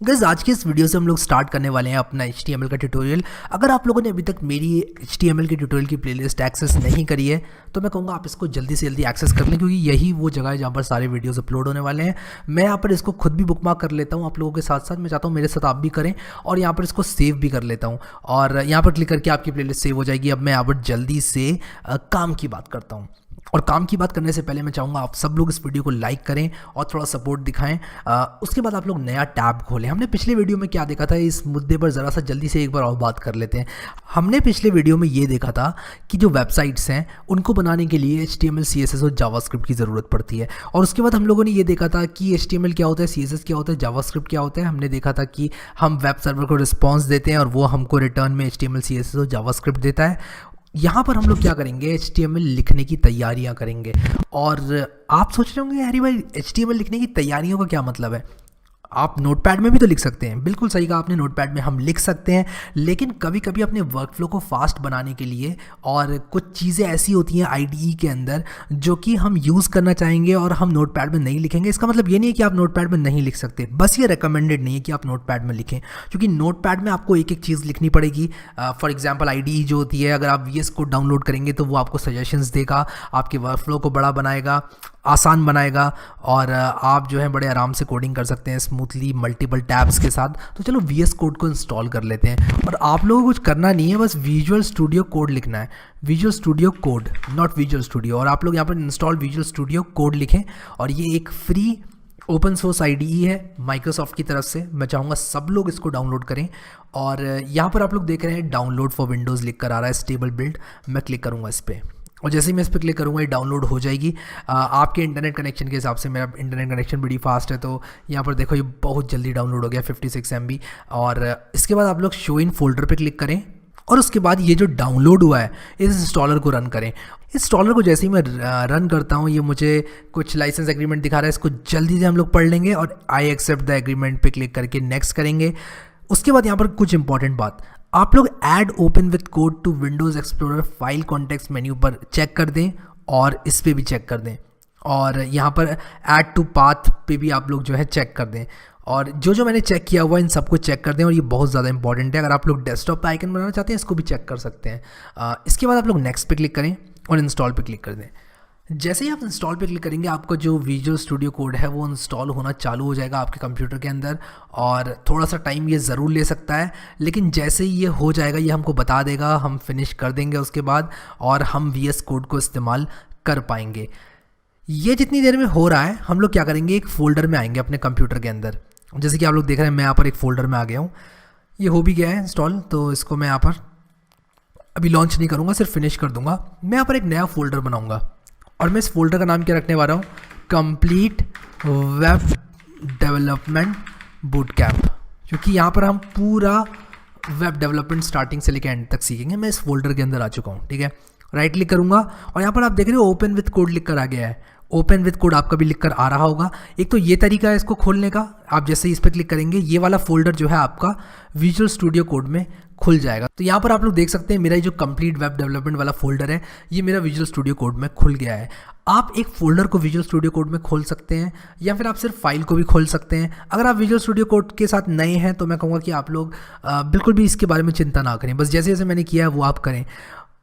Guys आज के इस वीडियो से हम लोग स्टार्ट करने वाले हैं अपना HTML का ट्यूटोरियल। अगर आप लोगों ने अभी तक मेरी HTML के ट्यूटोरियल की प्लेलिस्ट एक्सेस नहीं करी है तो मैं कहूँगा आप इसको जल्दी से जल्दी एक्सेस कर लें, क्योंकि यही वो जगह है जहाँ पर सारे वीडियोस अपलोड होने वाले हैं। मैं यहाँ पर इसको खुद भी बुकमार्क कर लेता हूँ आप लोगों के साथ साथ, मैं चाहता हूँ मेरे साथ आप भी करें और यहाँ पर इसको सेव भी कर लेता हूँ और यहाँ पर क्लिक करके आपकी प्लेलिस्ट सेव हो जाएगी। अब मैं यहाँ पर जल्दी से काम की बात करता हूँ, और काम की बात करने से पहले मैं चाहूँगा आप सब लोग इस वीडियो को लाइक करें और थोड़ा सपोर्ट दिखाएं। उसके बाद आप लोग नया टैब खोलें। हमने पिछले वीडियो में क्या देखा था, इस मुद्दे पर ज़रा सा जल्दी से एक बार और बात कर लेते हैं। हमने पिछले वीडियो में ये देखा था कि जो वेबसाइट्स हैं उनको बनाने के लिए HTML, CSS और जावास्क्रिप्ट की ज़रूरत पड़ती है। और उसके बाद हम लोगों ने ये देखा था कि HTML क्या होता है, CSS क्या होता है, जावास्क्रिप्ट क्या होता है। हमने देखा था कि हम वेब सर्वर को रिस्पॉन्स देते हैं और वो हमको रिटर्न में HTML, CSS और जावास्क्रिप्ट देता है। यहाँ पर हम लोग क्या करेंगे, HTML लिखने की तैयारियाँ करेंगे। और आप सोच रहे होंगे यार भाई HTML लिखने की तैयारियों का क्या मतलब है, आप नोटपैड में भी तो लिख सकते हैं। बिल्कुल सही कहा आपने, नोटपैड में हम लिख सकते हैं, लेकिन कभी कभी अपने वर्कफ्लो को फास्ट बनाने के लिए और कुछ चीज़ें ऐसी होती हैं IDE के अंदर जो कि हम यूज़ करना चाहेंगे और हम नोटपैड में नहीं लिखेंगे। इसका मतलब ये नहीं है कि आप नोटपैड में नहीं लिख सकते, बस ये रिकमेंडेड नहीं है कि आप नोटपैड में लिखें, क्योंकि नोटपैड में आपको एक एक चीज़ लिखनी पड़ेगी। फॉर एग्जाम्पल IDE जो होती है, अगर आप VS कोड डाउनलोड करेंगे तो वो आपको सजेशंस देगा, आपके वर्कफ्लो को बड़ा बनाएगा, आसान बनाएगा और आप जो है बड़े आराम से कोडिंग कर सकते हैं स्मूथली मल्टीपल टैब्स के साथ। तो चलो VS कोड को इंस्टॉल कर लेते हैं और आप लोगों को कुछ करना नहीं है, बस विजुअल स्टूडियो कोड लिखना है। Visual studio code, not visual studio. और आप लोग यहाँ पर इंस्टॉल विजुअल स्टूडियो कोड लिखें और ये एक फ्री ओपन सोर्स IDE है माइक्रोसॉफ्ट की तरफ से। मैं चाहूँगा सब लोग इसको डाउनलोड करें। और यहाँ पर आप लोग देख रहे हैं डाउनलोड फॉर विंडोज़ लिख कर आ रहा है, स्टेबल बिल्ड। मैं क्लिक करूँगा इस पर और जैसे ही मैं इस पर क्लिक करूँगा ये डाउनलोड हो जाएगी। आपके इंटरनेट कनेक्शन के हिसाब से, मेरा इंटरनेट कनेक्शन बड़ी फास्ट है तो यहाँ पर देखो ये बहुत जल्दी डाउनलोड हो गया 56 MB। और इसके बाद आप लोग शो इन फोल्डर पे क्लिक करें और उसके बाद ये जो डाउनलोड हुआ है इस इंस्टॉलर को रन करें। इस इंस्टॉलर को जैसे ही मैं रन करता हूँ ये मुझे कुछ लाइसेंस एग्रीमेंट दिखा रहा है, इसको जल्दी से हम लोग पढ़ लेंगे और आई एक्सेप्ट द एग्रीमेंट पे क्लिक करके नेक्स्ट करेंगे। उसके बाद यहाँ पर कुछ इंपॉर्टेंट बात, आप लोग add open with code to Windows explorer file context menu पर चेक कर दें और इस पर भी चेक कर दें, और यहाँ पर ऐड टू पाथ पे भी आप लोग जो है चेक कर दें। और जो मैंने चेक किया हुआ इन सबको चेक कर दें, और ये बहुत ज़्यादा इंपॉर्टेंट है। अगर आप लोग डेस्कटॉप पे आइकन बनाना चाहते हैं इसको भी चेक कर सकते हैं। इसके बाद आप लोग नेक्स्ट पे क्लिक करें और इंस्टॉल पे क्लिक कर दें। जैसे ही आप इंस्टॉल पे क्लिक करेंगे आपका जो विजुअल स्टूडियो कोड है वो इंस्टॉल होना चालू हो जाएगा आपके कंप्यूटर के अंदर। और थोड़ा सा टाइम ये ज़रूर ले सकता है, लेकिन जैसे ही ये हो जाएगा ये हमको बता देगा, हम फिनिश कर देंगे उसके बाद और हम VS कोड को इस्तेमाल कर पाएंगे। ये जितनी देर में हो रहा है हम लोग क्या करेंगे, एक फ़ोल्डर में आएंगे अपने कंप्यूटर के अंदर। जैसे कि आप लोग देख रहे हैं मैं यहाँ पर एक फ़ोल्डर में आ गया हूँ, ये हो भी गया है इंस्टॉल। तो इसको मैं यहाँ पर अभी लॉन्च नहीं करूँगा, सिर्फ फिनिश कर दूँगा। मैं यहाँ पर एक नया फ़ोल्डर बनाऊँगा और मैं इस फोल्डर का नाम क्या रखने वाला हूँ, complete web development boot camp, क्योंकि यहाँ पर हम पूरा वेब डेवलपमेंट स्टार्टिंग से लेकर एंड तक सीखेंगे। मैं इस फोल्डर के अंदर आ चुका हूँ, ठीक है। राइट क्लिक करूँगा और यहाँ पर आप देख रहे हो ओपन विथ कोड लिख कर आ गया है। ओपन विथ कोड आपका भी लिख कर आ रहा होगा। एक तो ये तरीका है इसको खोलने का, आप जैसे ही इस पर क्लिक करेंगे ये वाला फोल्डर जो है आपका विजुअल स्टूडियो कोड में खुल जाएगा। तो यहाँ पर आप लोग देख सकते हैं मेरा जो कंप्लीट वेब डेवलपमेंट वाला फोल्डर है ये मेरा विजुअल स्टूडियो कोड में खुल गया है। आप एक फोल्डर को विजुअल स्टूडियो कोड में खोल सकते हैं या फिर आप सिर्फ फाइल को भी खोल सकते हैं। अगर आप विजुअल स्टूडियो कोड के साथ नए हैं तो मैं कहूँगा कि आप लोग बिल्कुल भी इसके बारे में चिंता ना करें, बस जैसे जैसे मैंने किया है वो आप करें।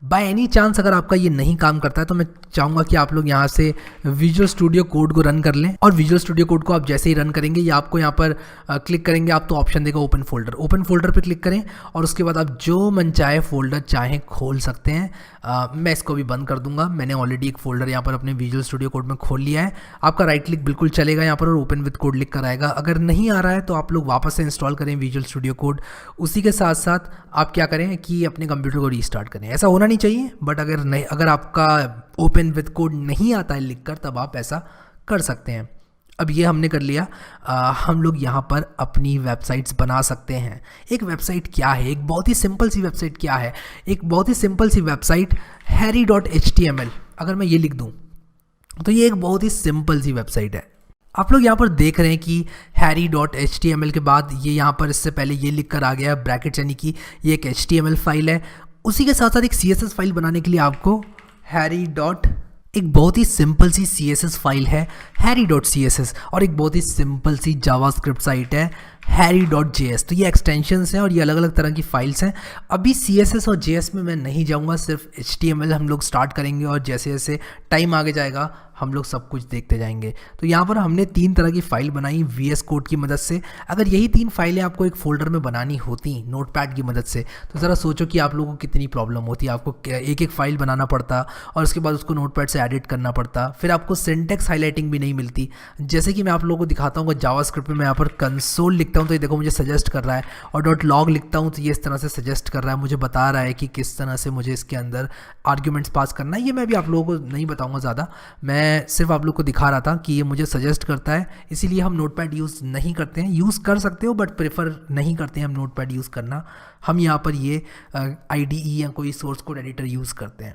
बाय एनी चांस अगर आपका ये नहीं काम करता है तो मैं चाहूँगा कि आप लोग यहाँ से विजुअल स्टूडियो कोड को रन कर लें। और विजुअल स्टूडियो कोड को आप जैसे ही रन करेंगे ये आपको यहाँ पर क्लिक करेंगे आप तो ऑप्शन देगा ओपन फोल्डर। ओपन फोल्डर पे क्लिक करें और उसके बाद आप जो मन चाहे फोल्डर चाहें खोल सकते हैं। मैं इसको भी बंद कर दूंगा, मैंने ऑलरेडी एक फोल्डर यहाँ पर अपने विजुअल स्टूडियो कोड में खोल लिया है। आपका राइट क्लिक बिल्कुल चलेगा यहाँ पर और ओपन विथ कोड लिख कर आएगा। अगर नहीं आ रहा है तो आप लोग वापस से इंस्टॉल करें विजुअल स्टूडियो कोड। उसी के साथ साथ आप क्या करें कि अपने कंप्यूटर को रीस्टार्ट करें। ऐसा होना नहीं चाहिए, बट अगर आपका ओपन विथ कोड नहीं आता है लिखकर तब आप ऐसा कर सकते हैं। अब ये हमने कर लिया। हम लोग यहाँ पर अपनी वेबसाइट्स बना सकते हैं। एक वेबसाइट क्या है, एक बहुत ही सिंपल सी वेबसाइट क्या है, एक बहुत ही सिंपल सी वेबसाइट harry.html। अगर मैं ये लिख दूँ तो ये एक बहुत ही सिंपल सी वेबसाइट है। आप लोग यहाँ पर देख रहे हैं कि harry.html के बाद ये यहाँ पर इससे पहले ये लिख कर आ गया ब्रैकेट्स, यानी कि ये एक HTML फाइल है। उसी के साथ साथ एक CSS फाइल बनाने के लिए आपको एक बहुत ही सिंपल सी CSS फाइल है harry.css और एक बहुत ही सिंपल सी जावास्क्रिप्ट साइट है harry.js। तो ये एक्सटेंशंस हैं और ये अलग अलग तरह की फाइल्स हैं। अभी CSS और JS में मैं नहीं जाऊंगा, सिर्फ HTML हम लोग स्टार्ट करेंगे और जैसे जैसे टाइम आगे जाएगा हम लोग सब कुछ देखते जाएंगे। तो यहाँ पर हमने 3 तरह की फ़ाइल बनाई VS कोड की मदद से। अगर यही 3 फाइलें आपको एक फ़ोल्डर में बनानी होती नोटपैड की मदद से, तो ज़रा सोचो कि आप लोगों को कितनी प्रॉब्लम होती। आपको एक एक फ़ाइल बनाना पड़ता और उसके बाद उसको नोटपैड से एडिट करना पड़ता, फिर आपको सिंटेक्स हाईलाइटिंग भी नहीं मिलती। जैसे कि मैं आप लोगों को दिखाता हूँ, जावास्क्रिप्ट में मैं यहाँ पर कंसोल लिखता हूँ तो ये देखो मुझे सजेस्ट कर रहा है, और .log लिखता हूँ तो ये इस तरह से सजेस्ट कर रहा है, मुझे बता रहा है कि किस तरह से मुझे इसके अंदर आर्ग्यूमेंट्स पास करना है। ये मैं भी आप लोगों को नहीं बताऊँगा ज़्यादा, मैं सिर्फ आप लोग को दिखा रहा था कि ये मुझे सजेस्ट करता है। इसीलिए हम नोटपैड यूज़ नहीं करते हैं, यूज़ कर सकते हो बट प्रेफर नहीं करते हैं हम नोटपैड यूज़ करना। हम यहाँ पर ये IDE या कोई सोर्स कोड एडिटर यूज़ करते हैं।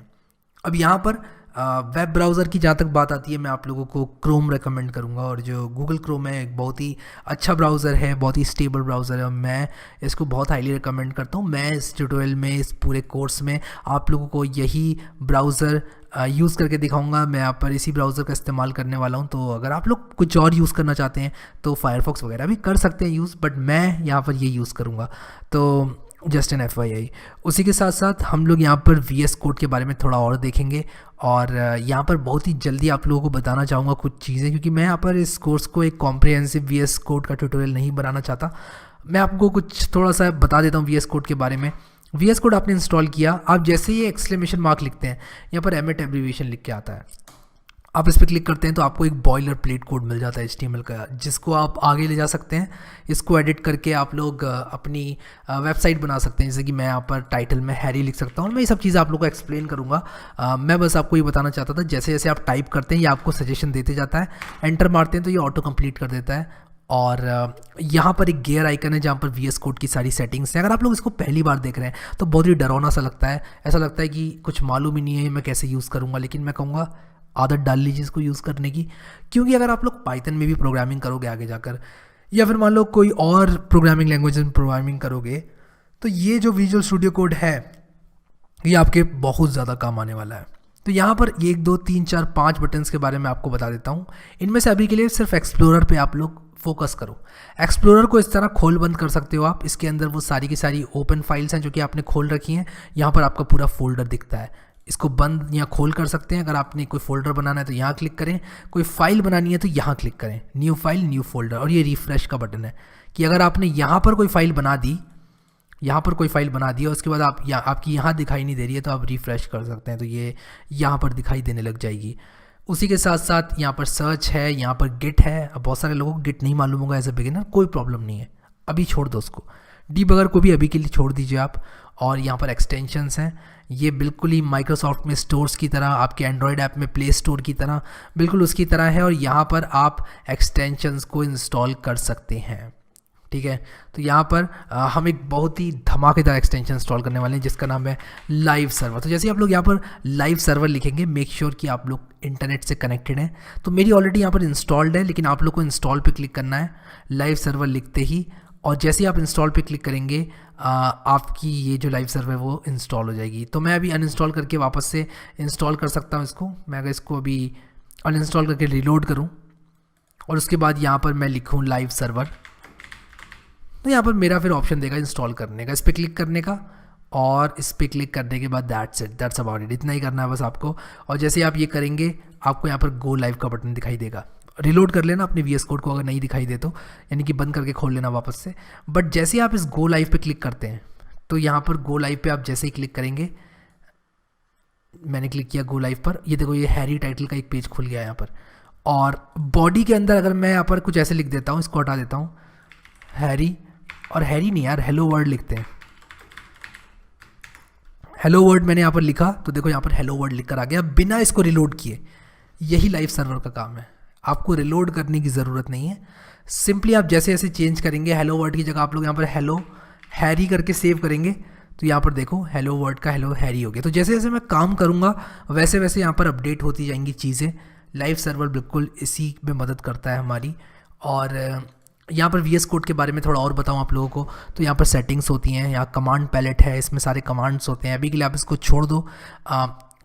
अब यहाँ पर वेब ब्राउज़र की जहाँ तक बात आती है, मैं आप लोगों को क्रोम रेकमेंड करूँगा, और जो गूगल क्रोम है एक बहुत ही अच्छा ब्राउज़र है, बहुत ही स्टेबल ब्राउज़र है, और मैं इसको बहुत हाईली रिकमेंड करता हूँ। मैं इस ट्यूटोरियल में, इस पूरे कोर्स में आप लोगों को यही ब्राउज़र यूज़ करके दिखाऊंगा। मैं यहाँ पर इसी ब्राउज़र का इस्तेमाल करने वाला हूँ। तो अगर आप लोग कुछ और यूज़ करना चाहते हैं तो फायरफॉक्स वगैरह भी कर सकते हैं यूज़, बट मैं यहाँ पर ये यूज़ करूँगा। तो जस्ट एन FYI। उसी के साथ साथ हम लोग यहाँ पर VS कोड के बारे में थोड़ा और देखेंगे, और यहाँ पर बहुत ही जल्दी आप लोगों को बताना चाहूँगा कुछ चीज़ें, क्योंकि मैं यहाँ पर इस कोर्स को एक कॉम्प्रिहेंसिव VS कोड का ट्यूटोरियल नहीं बनाना चाहता। मैं आपको कुछ थोड़ा सा बता देता हूँ VS कोड के बारे में। VS कोड आपने इंस्टॉल किया, आप जैसे ही एक्सक्लेमेशन मार्क लिखते हैं, यहाँ पर एमिट एब्रीविएशन लिख के आता है, आप इस पर क्लिक करते हैं तो आपको एक बॉयलर प्लेट कोड मिल जाता है HTML का, जिसको आप आगे ले जा सकते हैं। इसको एडिट करके आप लोग अपनी वेबसाइट बना सकते हैं। जैसे कि मैं यहाँ पर टाइटल में हैरी लिख सकता हूँ। मैं ये सब चीज़ें आप लोगों को एक्सप्लेन करूँगा। मैं बस आपको ये बताना चाहता था, जैसे जैसे आप टाइप करते हैं ये आपको सजेशन देते जाता है, एंटर मारते हैं तो ये ऑटो कंप्लीट कर देता है। और यहाँ पर एक गियर आइकन है जहाँ पर VS कोड की सारी सेटिंग्स हैं। अगर आप लोग इसको पहली बार देख रहे हैं तो बहुत ही डरावना सा लगता है, ऐसा लगता है कि कुछ मालूम ही नहीं है मैं कैसे यूज़ करूँगा, लेकिन मैं कहूँगा आदत डाल लीजिए इसको यूज़ करने की। क्योंकि अगर आप लोग पाइथन में भी प्रोग्रामिंग करोगे आगे जाकर, या फिर मान लो कोई और प्रोग्रामिंग लैंग्वेज में प्रोग्रामिंग करोगे, तो ये जो विजुअल स्टूडियो कोड है ये आपके बहुत ज़्यादा काम आने वाला है। तो यहाँ पर 1 2 3 4 5 बटन्स के बारे में आपको बता देता हूँ। इनमें से अभी के लिए सिर्फ एक्सप्लोरर पे आप लोग फोकस करो। एक्सप्लोरर को इस तरह खोल बंद कर सकते हो आप। इसके अंदर वो सारी की सारी ओपन फाइल्स हैं जो कि आपने खोल रखी हैं। यहाँ पर आपका पूरा फोल्डर दिखता है, इसको बंद या खोल कर सकते हैं। अगर आपने कोई फोल्डर बनाना है तो यहाँ क्लिक करें, कोई फाइल बनानी है तो यहाँ क्लिक करें, न्यू फाइल न्यू फोल्डर, और ये रिफ्रेश का बटन है कि अगर आपने यहाँ पर कोई फाइल बना दी, यहाँ पर कोई फाइल बना दी और उसके बाद आपकी यहाँ दिखाई नहीं दे रही है तो आप रिफ़्रेश कर सकते हैं, तो ये यहाँ पर दिखाई देने लग जाएगी। उसी के साथ साथ यहाँ पर सर्च है, यहाँ पर गिट है। अब बहुत सारे लोगों को गिट नहीं मालूम होगा एज ए बिगिनर, कोई प्रॉब्लम नहीं है, अभी छोड़ दो उसको। डीबगर को भी अभी के लिए छोड़ दीजिए आप। और यहाँ पर एक्सटेंशंस हैं, ये बिल्कुल ही माइक्रोसॉफ्ट में स्टोर्स की तरह, आपके एंड्रॉयड ऐप में प्ले स्टोर की तरह, बिल्कुल उसकी तरह है। और यहाँ पर आप एक्सटेंशंस को इंस्टॉल कर सकते हैं, ठीक है। तो यहाँ पर हम एक बहुत ही धमाकेदार एक्सटेंशन इंस्टॉल करने वाले हैं जिसका नाम है लाइव सर्वर। तो जैसे आप लोग यहाँ पर लाइव सर्वर लिखेंगे, मेक श्योर कि आप लोग इंटरनेट से कनेक्टेड हैं। तो मेरी ऑलरेडी यहाँ पर इंस्टॉल्ड है, लेकिन आप लोग को इंस्टॉल पे क्लिक करना है लाइव सर्वर लिखते ही, और जैसे ही आप इंस्टॉल पे क्लिक करेंगे आपकी ये जो लाइव सर्वर है वो इंस्टॉल हो जाएगी। तो मैं अभी अनइंस्टॉल करके वापस से इंस्टॉल कर सकता हूँ इसको। मैं अगर इसको अभी अनइंस्टॉल करके रीलोड करूँ और उसके बाद यहाँ पर मैं लिखूँ लाइव सर्वर, तो यहाँ पर मेरा फिर ऑप्शन देगा इंस्टॉल करने का, इस पर क्लिक करने का, और इस पर क्लिक करने के बाद दैट्स अबाउट इट, इतना ही करना है बस आपको। और जैसे आप ये करेंगे आपको यहाँ पर गो लाइव का बटन दिखाई देगा। रिलोड कर लेना अपने VS कोड को, अगर नहीं दिखाई दे तो, यानी कि बंद करके खोल लेना वापस से। बट जैसे ही आप इस गो लाइव पे क्लिक करते हैं तो यहाँ पर गो लाइव पे आप जैसे ही क्लिक करेंगे, मैंने क्लिक किया गो लाइव पर, ये देखो ये हैरी टाइटल का एक पेज खुल गया यहाँ पर। और बॉडी के अंदर अगर मैं यहाँ पर कुछ ऐसे लिख देता हूँ, इसको हटा देता हूँ, हैरी, और हैरी नहीं यार, हेलो वर्ड लिखते हैं। हेलो वर्ड मैंने यहाँ पर लिखा तो देखो यहाँ पर हेलो वर्ड लिखकर आ गया बिना इसको रिलोड किए। यही लाइव सर्वर का काम है, आपको रिलोड करने की ज़रूरत नहीं है। सिंपली आप जैसे जैसे चेंज करेंगे, हेलो वर्ड की जगह आप लोग यहाँ पर हेलो हैरी करके सेव करेंगे, तो यहाँ पर देखो हेलो वर्ड का हेलो हैरी हो गया। तो जैसे जैसे मैं काम करूँगा वैसे वैसे यहाँ पर अपडेट होती जाएंगी चीज़ें। लाइव सर्वर बिल्कुल इसी में मदद करता है हमारी। और यहाँ पर VS कोड के बारे में थोड़ा और बताऊँ आप लोगों को, तो यहाँ पर सेटिंग्स होती हैं, यहाँ कमांड पैलेट है, इसमें सारे कमांड्स होते हैं। अभी के लिए आप इसको छोड़ दो।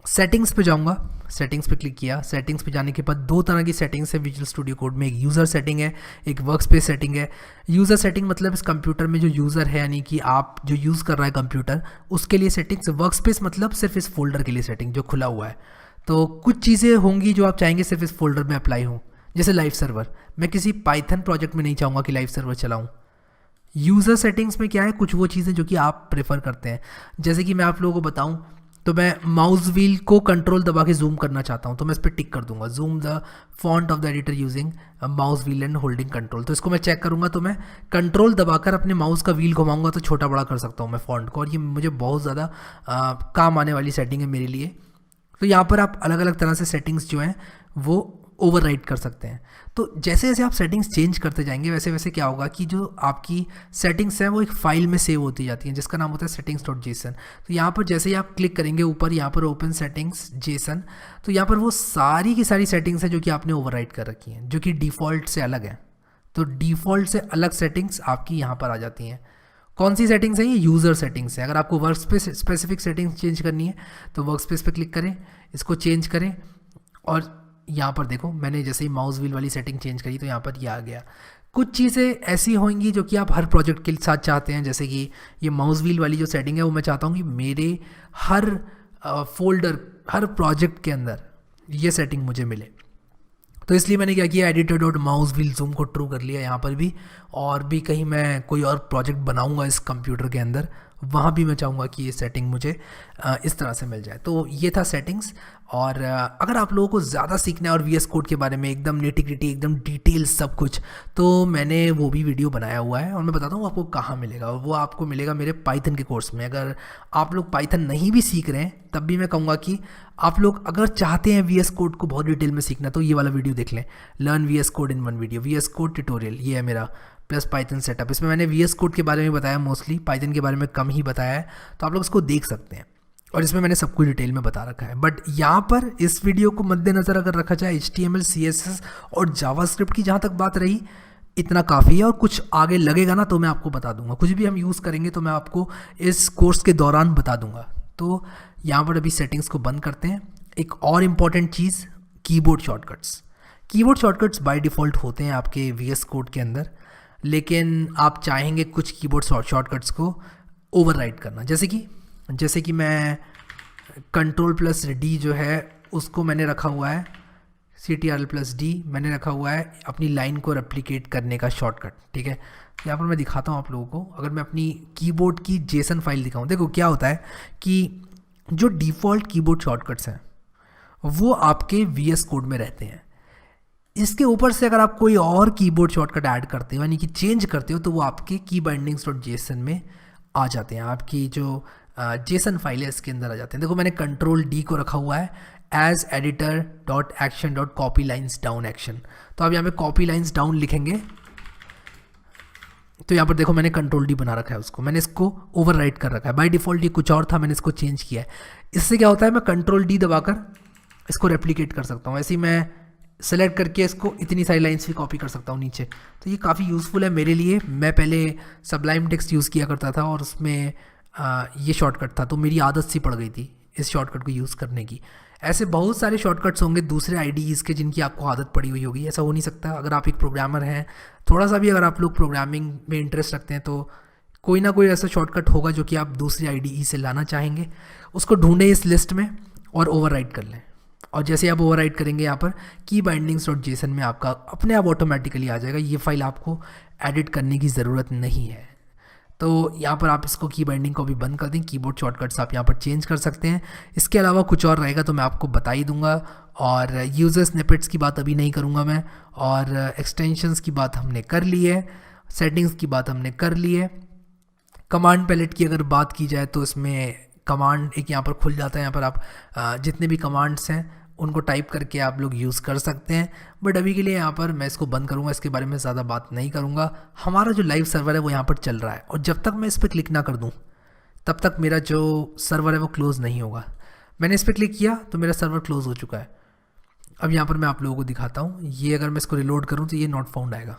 सेटिंग्स पे जाऊंगा, सेटिंग्स पे क्लिक किया। सेटिंग्स पे जाने के बाद दो तरह की सेटिंग्स है विजुअल स्टूडियो कोड में, एक यूज़र सेटिंग है, एक वर्क स्पेस सेटिंग है। यूज़र सेटिंग मतलब इस कंप्यूटर में जो यूज़र है, यानी कि आप जो यूज़ कर रहा है कंप्यूटर, उसके लिए सेटिंग्स। वर्क स्पेस मतलब सिर्फ इस फोल्डर के लिए सेटिंग जो खुला हुआ है। तो कुछ चीज़ें होंगी जो आप चाहेंगे सिर्फ इस फोल्डर में अप्लाई हों, जैसे लाइव सर्वर। मैं किसी पाइथन प्रोजेक्ट में नहीं चाहूँगा कि लाइव सर्वर चलाऊँ। यूज़र सेटिंग्स में क्या है, कुछ वो चीज़ें जो कि आप प्रेफर करते हैं। जैसे कि मैं आप लोगों को बताऊं, तो मैं माउस व्हील को कंट्रोल दबा के जूम करना चाहता हूं, तो मैं इस पर टिक कर दूंगा, zoom the font of the editor using mouse wheel and holding control. तो इसको मैं चेक करूंगा, तो मैं कंट्रोल दबाकर अपने माउस का व्हील घुमाऊंगा तो छोटा बड़ा कर सकता हूं मैं फॉन्ट को, और ये मुझे बहुत ज़्यादा काम आने वाली सेटिंग है मेरे लिए। तो यहाँ पर आप अलग अलग तरह से सेटिंग्स जो हैं वो ओवरराइड कर सकते हैं। तो जैसे जैसे आप सेटिंग्स चेंज करते जाएंगे वैसे वैसे क्या होगा कि जो आपकी सेटिंग्स हैं वो एक फाइल में सेव होती जाती हैं, जिसका नाम होता है settings.json। तो यहाँ पर जैसे ही आप क्लिक करेंगे ऊपर, यहाँ पर ओपन सेटिंग्स जेसन, तो यहाँ पर वो सारी की सारी सेटिंग्स हैं जो कि आपने ओवरराइड कर रखी हैं, जो कि डिफ़ॉल्ट से अलग है। तो डिफ़ॉल्ट से अलग सेटिंग्स आपकी यहाँ पर आ जाती हैं। कौन सी सेटिंग्स है? ये यूज़र सेटिंग्स है। अगर आपको work space specific settings change करनी है तो वर्क स्पेस पर क्लिक करें, इसको चेंज करें, और यहाँ पर देखो मैंने जैसे ही माउस व्हील वाली सेटिंग चेंज करी तो यहाँ पर ये आ गया। कुछ चीज़ें ऐसी होंगी जो कि आप हर प्रोजेक्ट के साथ चाहते हैं, जैसे कि ये माउस व्हील वाली जो सेटिंग है वो मैं चाहता हूँ कि मेरे हर फोल्डर, हर प्रोजेक्ट के अंदर ये सेटिंग मुझे मिले। तो इसलिए मैंने क्या किया, editor dot mouse wheel zoom को ट्रू कर लिया यहाँ पर भी, और भी कहीं मैं कोई और प्रोजेक्ट बनाऊँगा इस कंप्यूटर के अंदर, वहाँ भी मैं चाहूँगा कि ये सेटिंग मुझे इस तरह से मिल जाए। तो ये था सेटिंग्स। और अगर आप लोगों को ज़्यादा सीखना है और वी एस कोड के बारे में एकदम नेटिग्रिटी, एकदम डिटेल सब कुछ, तो मैंने वो भी वीडियो बनाया हुआ है, और मैं बताता हूँ आपको कहाँ मिलेगा। और वो आपको मिलेगा मेरे पाइथन के कोर्स में। अगर आप लोग पाइथन नहीं भी सीख रहे हैं तब भी मैं कहूँगा कि आप लोग अगर चाहते हैं वी एस कोड को बहुत डिटेल में सीखना तो ये वाला वीडियो देख लें, learn V S code in one video, V S code tutorial, ये है मेरा, प्लस पाइथन सेटअप। इसमें मैंने वी एस कोड के बारे में बताया, मोस्टली पाइथन के बारे में कम ही बताया है, तो आप लोग इसको देख सकते हैं। और इसमें मैंने सब कुछ डिटेल में बता रखा है। बट यहाँ पर इस वीडियो को मद्देनज़र अगर रखा जाए, HTML, CSS और जावास्क्रिप्ट की जहाँ तक बात रही, इतना काफ़ी है। और कुछ आगे लगेगा ना तो मैं आपको बता दूंगा, कुछ भी हम यूज़ करेंगे तो मैं आपको इस कोर्स के दौरान बता दूंगा। तो यहाँ पर अभी सेटिंग्स को बंद करते हैं। एक और important cheese, keyboard shortcuts. Keyboard shortcuts by default होते हैं आपके VS कोड के अंदर, लेकिन आप चाहेंगे कुछ कीबोर्ड शॉर्टकट्स को ओवरराइड करना, जैसे कि मैं Ctrl+D जो है उसको मैंने रखा हुआ है, Ctrl+D मैंने रखा हुआ है अपनी लाइन को रेप्लिकेट करने का शॉर्टकट। ठीक है, यहाँ पर मैं दिखाता हूँ आप लोगों को। अगर मैं अपनी कीबोर्ड की जेसन फाइल दिखाऊँ, देखो क्या होता है कि जो डिफ़ॉल्ट कीबोर्ड शॉर्टकट्स हैं वो आपके VS कोड में रहते हैं। इसके ऊपर से अगर आप कोई और कीबोर्ड शॉर्टकट ऐड करते हो, यानी कि चेंज करते हो, तो वो आपके keybindings.json में आ जाते हैं। आपकी जो जेसन फाइल है इसके अंदर आ जाते हैं। देखो मैंने Ctrl+D को रखा हुआ है as editor.action.copy lines down action। तो आप यहाँ पे कॉपी लाइन्स डाउन लिखेंगे तो यहाँ पर देखो मैंने Ctrl+D बना रखा है उसको, मैंने इसको ओवरराइट कर रखा है। बाय डिफ़ॉल्ट ये कुछ और था, मैंने इसको चेंज किया है। इससे क्या होता है, मैं Ctrl+D दबाकर इसको रेप्लिकेट कर सकता हूँ। ऐसे ही मैं सेलेक्ट करके इसको इतनी सारी लाइन्स भी कॉपी कर सकता हूँ नीचे। तो ये काफ़ी यूज़फुल है मेरे लिए। मैं पहले सबलाइम टेक्स्ट यूज़ किया करता था और उसमें ये शॉर्टकट था, तो मेरी आदत सी पड़ गई थी इस शॉर्टकट को यूज़ करने की। ऐसे बहुत सारे शॉर्टकट्स होंगे दूसरे IDEs के जिनकी आपको आदत पड़ी हुई होगी। ऐसा हो नहीं सकता। अगर आप एक प्रोग्रामर हैं, थोड़ा सा भी अगर आप लोग प्रोग्रामिंग में इंटरेस्ट रखते हैं, तो कोई ना कोई ऐसा शॉर्टकट होगा जो कि आप दूसरी IDE से लाना चाहेंगे। उसको ढूंढें इस लिस्ट में और ओवरराइट कर लें। और जैसे आप ओवरराइट करेंगे यहाँ पर keybindings.json में आपका अपने आप ऑटोमेटिकली आ जाएगा। ये फाइल आपको एडिट करने की ज़रूरत नहीं है। तो यहाँ पर आप इसको की बाइंडिंग को भी बंद कर दें। कीबोर्ड शॉर्टकट्स आप यहाँ पर चेंज कर सकते हैं। इसके अलावा कुछ और रहेगा तो मैं आपको बता ही दूंगा। और यूज़र स्निपेट्स की बात अभी नहीं करूँगा मैं, और एक्सटेंशंस की बात हमने कर ली है, सेटिंग्स की बात हमने कर ली है। कमांड पैलेट की अगर बात की जाए तो इसमें कमांड एक यहाँ पर खुल जाता है। यहाँ पर आप जितने भी कमांड्स हैं उनको टाइप करके आप लोग यूज़ कर सकते हैं। बट अभी के लिए यहाँ पर मैं इसको बंद करूँगा, इसके बारे में ज़्यादा बात नहीं करूँगा। हमारा जो लाइव सर्वर है वो यहाँ पर चल रहा है, और जब तक मैं इस पर क्लिक ना कर दूँ तब तक मेरा जो सर्वर है वो क्लोज़ नहीं होगा। मैंने इस पर क्लिक किया तो मेरा सर्वर क्लोज़ हो चुका है। अब यहाँ पर मैं आप लोगों को दिखाता हूँ। ये अगर मैं इसको रिलोड करूँ तो ये नॉट फाउंड आएगा।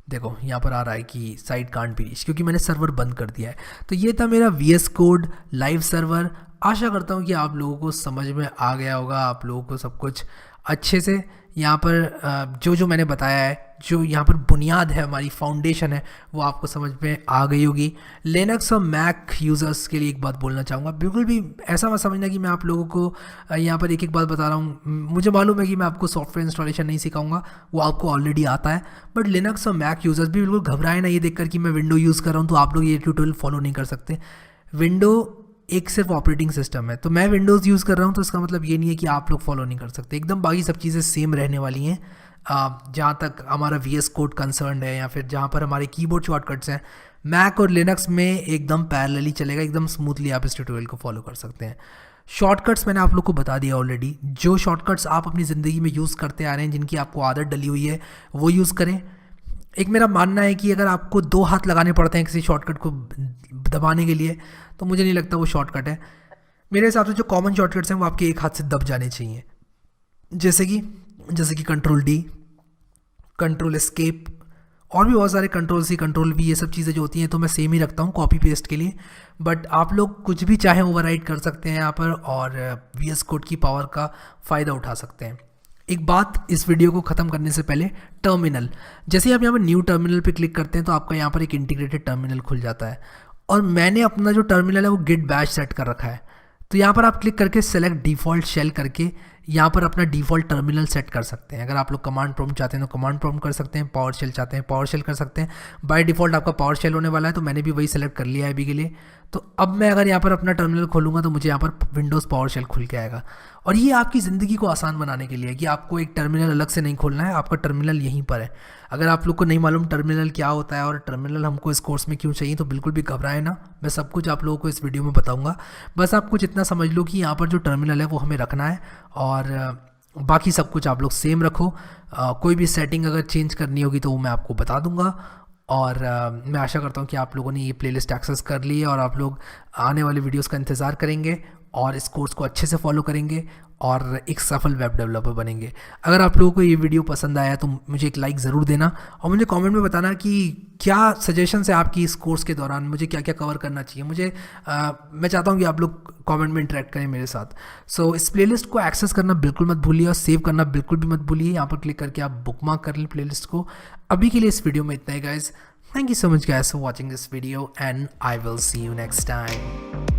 देखो यहाँ पर आ रहा है कि साइट कांट बी रीच, क्योंकि मैंने सर्वर बंद कर दिया है। तो ये था मेरा VS कोड लाइव सर्वर। आशा करता हूँ कि आप लोगों को समझ में आ गया होगा, आप लोगों को सब कुछ अच्छे से यहाँ पर जो जो मैंने बताया है, जो यहाँ पर बुनियाद है, हमारी फाउंडेशन है, वो आपको समझ में आ गई होगी। लिनक्स और मैक यूज़र्स के लिए एक बात बोलना चाहूँगा, बिल्कुल भी ऐसा मत समझना कि मैं आप लोगों को यहाँ पर एक एक बात बता रहा हूँ। मुझे मालूम है कि मैं आपको सॉफ्टवेयर इंस्टॉलेशन नहीं सिखाऊंगा, वो आपको ऑलरेडी आता है। बट लिनक्स और मैक यूज़र्स भी बिल्कुल घबराए ना ये देखकर कि मैं विंडो यूज़ कर रहा हूँ तो आप लोग ये ट्यूटोरियल फॉलो नहीं कर सकते। विंडो एक सिर्फ ऑपरेटिंग सिस्टम है, तो मैं विंडोज़ यूज़ कर रहा हूँ तो इसका मतलब ये नहीं है कि आप लोग फॉलो नहीं कर सकते। एकदम बाकी सब चीज़ें सेम रहने वाली हैं। जहाँ तक हमारा VS कोड कंसर्न है या फिर जहाँ पर हमारे कीबोर्ड शॉर्टकट्स हैं, मैक और लिनक्स में एकदम पैरेलली चलेगा, एकदम स्मूथली आप इस ट्यूटोरियल को फॉलो कर सकते हैं। शॉर्टकट्स मैंने आप लोग को बता दिया ऑलरेडी। जो शॉर्टकट्स आप अपनी ज़िंदगी में यूज़ करते आ रहे हैं, जिनकी आपको आदत डली हुई है, वो यूज़ करें। एक मेरा मानना है कि अगर आपको 2 हाथ लगाने पड़ते हैं किसी शॉर्टकट को दबाने के लिए, तो मुझे नहीं लगता वो शॉर्टकट है। मेरे हिसाब से जो कॉमन शॉर्टकट्स हैं वो आपके एक हाथ से दब जाने चाहिए, जैसे कि कंट्रोल D, कंट्रोल एस्केप, और भी बहुत सारे कंट्रोल C, कंट्रोल V, ये सब चीज़ें जो होती हैं तो मैं सेम ही रखता हूँ कॉपी पेस्ट के लिए। बट आप लोग कुछ भी चाहें ओवरराइट कर सकते हैं यहाँ पर, और VS कोड की पावर का फ़ायदा उठा सकते हैं। एक बात इस वीडियो को ख़त्म करने से पहले, टर्मिनल, जैसे आप यहाँ पर न्यू टर्मिनल पे क्लिक करते हैं तो आपका यहाँ पर एक इंटीग्रेटेड टर्मिनल खुल जाता है, और मैंने अपना जो टर्मिनल है वो गिट बैश सेट कर रखा है। तो यहाँ पर आप क्लिक करके सेलेक्ट डिफ़ॉल्ट शेल करके यहाँ पर अपना डिफ़ॉल्ट टर्मिनल सेट कर सकते हैं। अगर आप लोग कमांड प्रॉम्प्ट चाहते हैं तो कमांड प्रॉम्प्ट कर सकते हैं, पावर शेल चाहते हैं पावर शेल कर सकते हैं। बाय डिफ़ॉल्ट आपका पावर शेल होने वाला है, तो मैंने भी वही सेलेक्ट कर लिया है अभी के लिए। तो अब मैं अगर यहाँ पर अपना टर्मिनल खोलूँगा तो मुझे यहाँ पर विंडोज़ पावर शेल खुल के आएगा। और ये आपकी ज़िंदगी को आसान बनाने के लिए है कि आपको एक टर्मिनल अलग से नहीं खोलना है, आपका टर्मिनल यहीं पर है। अगर आप लोग को नहीं मालूम टर्मिनल क्या होता है और टर्मिनल हमको इस कोर्स में क्यों चाहिए, तो बिल्कुल भी घबराएं ना, मैं सब कुछ आप लोगों को इस वीडियो में बताऊंगा। बस आप कुछ इतना समझ लो कि यहाँ पर जो टर्मिनल है वो हमें रखना है, और बाकी सब कुछ आप लोग सेम रखो। कोई भी सेटिंग अगर चेंज करनी होगी तो वो मैं आपको बता दूंगा। और मैं आशा करता हूँ कि आप लोगों ने ये प्लेलिस्ट एक्सेस कर ली है और आप लोग आने वाले वीडियोस का इंतज़ार करेंगे और इस कोर्स को अच्छे से फॉलो करेंगे और एक सफल वेब डेवलपर बनेंगे। अगर आप लोगों को ये वीडियो पसंद आया तो मुझे एक लाइक ज़रूर देना, और मुझे कमेंट में बताना कि क्या सजेशंस है आपकी इस कोर्स के दौरान, मुझे क्या क्या कवर करना चाहिए। मैं चाहता हूँ कि आप लोग कमेंट में इंटरेक्ट करें मेरे साथ। सो इस प्लेलिस्ट को एक्सेस करना बिल्कुल मत भूलिए और सेव करना बिल्कुल भी मत भूलिए। यहाँ पर क्लिक करके आप बुकमार्क कर लें प्लेलिस्ट को। अभी के लिए इस वीडियो में इतना ही guys. Thank you so much guys for watching this video, and I will see you next time.